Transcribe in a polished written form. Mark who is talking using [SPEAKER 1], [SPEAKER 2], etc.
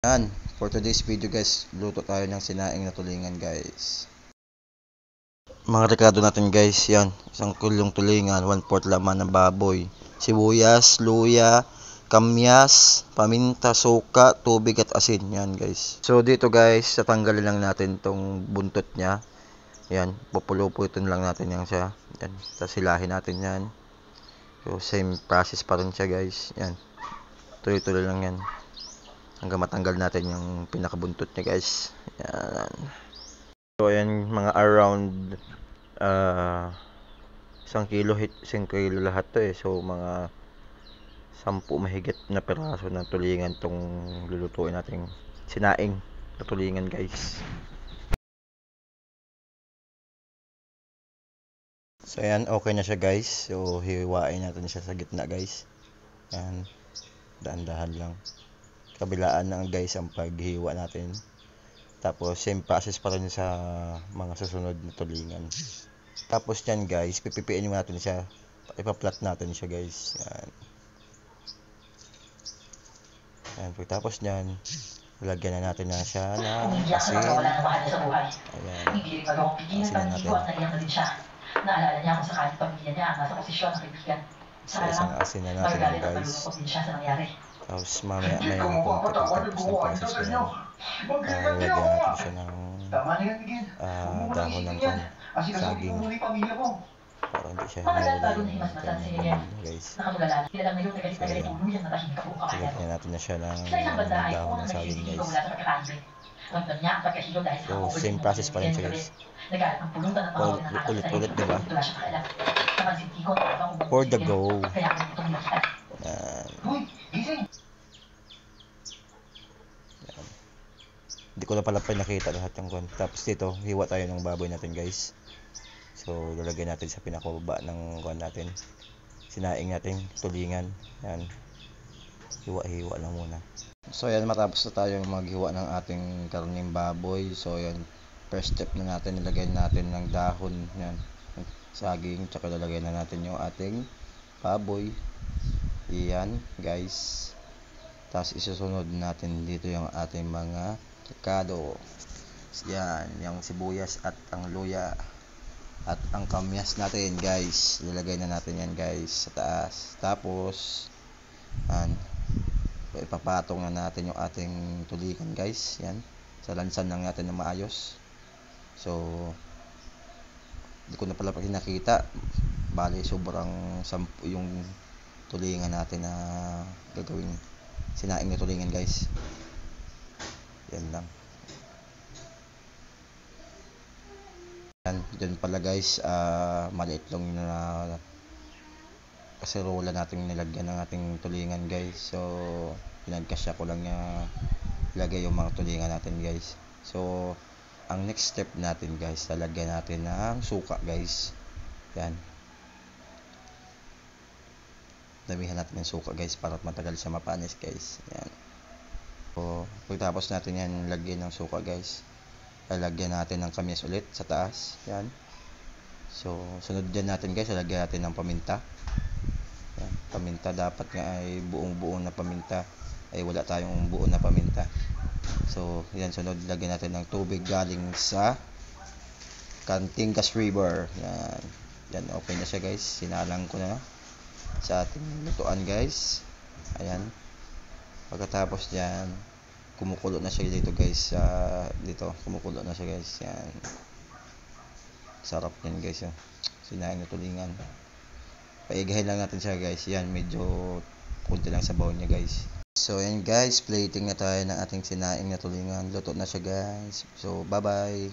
[SPEAKER 1] Yan, for today's video guys, luto tayo ng sinaing na tulingan guys. Mga rekado natin guys, yan, isang kulong tulingan, 1/4 laman ng baboy, sibuyas, luya, kamyas, paminta, suka, tubig at asin. Yan guys. So dito guys, tatanggalin lang natin tong buntot niya. Yan, pupuluputin lang natin yan siya. Yan, tapos hilahin natin yan. So same process pa rin siya guys. Yan, tuloy-tuloy lang yan hanggang matanggal natin yung pinakabuntot niya guys. Yan. So ayan, mga around 1 kilo lahat to eh. So mga 10 mahigit na piraso ng tulingan tong lulutuin natin sinaing na tulingan guys. So ayan, okay na siya guys. So hiwain natin siya sa gitna guys. Yan, dahan-dahan lang, kabilaan na guys ang paghiwa natin. Tapos same process pa rin sa mga susunod na tulingan. Tapos yan guys, pipipiin natin siya, ipaplat natin siya guys. Yan. Yan, pagkatapos nyan, lagyan na natin na siya ng asin. Ayan, asin na natin. Naalala niya kung sakaling pamilya niya nasa posisyon ng kaibigan. Sa isang asin na natin yan guys. Tapos mamaya may pagkatapos ng process ko yan, lagyan natin siya ng dahon ng saging para hindi siya hinahila guys. Lagyan natin na siya ng dahon ng saging guys. So same process pa rin siya guys. Ulit-ulit diba? For the go. Hindi ko na pala pinakita lahat ng kwan. Tapos dito, hiwa tayo ng baboy natin guys. So lalagay natin sa pinakababa ng kwan natin, sinaing natin tulingan. Yan, hiwa-hiwa lang muna. So yan, matapos na tayong maghiwa ng ating karning baboy. So yan, first step na natin, nilagay natin ng dahon yan, saging, tsaka lalagay na natin yung ating baboy. Yan guys. Tapos isusunod natin dito yung ating mga rekado. Yan, yung sibuyas at ang luya at ang kamyas natin guys. Lalagay na natin yan guys sa taas. Tapos yan, ipapatong na natin yung ating tulingan guys. Yan, sa lansan lang natin na maayos. So hindi ko na pala pinakita, bali sobrang 10 yung tulingan natin na gagawing sinaing na tulingan guys. Yan lang. Yan, dyan pala guys, maliit lang na kaserola natin nilagyan ng ating tulingan guys. So pinagkasya ko lang niya ilagay yung mga tulingan natin guys. So ang next step natin guys, lalagyan natin ng suka guys. Yan, damihan natin ng suka guys para matagal siya mapanis guys. Yan. So pagtapos natin yan lagyan ng suka guys, lalagyan natin ng kamyas ulit sa taas. Yan. So sunod dyan natin guys, lalagyan natin ng paminta. Yan, paminta dapat nga ay buong na paminta, ay wala tayong buo na paminta. So yan, sunod lagyan natin ng tubig galing sa Cantingas River. Yan, yan, okay na siya guys, sinalang ko na sa ating lutuan guys. Ayan, pagkatapos yan, kumukulo na siya dito guys. Dito kumukulo na siya guys. Yan, sarap yan guys. Sinaing na tulingan, paigahin lang natin siya guys. Yan, medyo kunti lang sa baon niya guys. So yan guys, plating na tayo ng ating sinaing na tulingan. Luto na siya guys. So bye bye.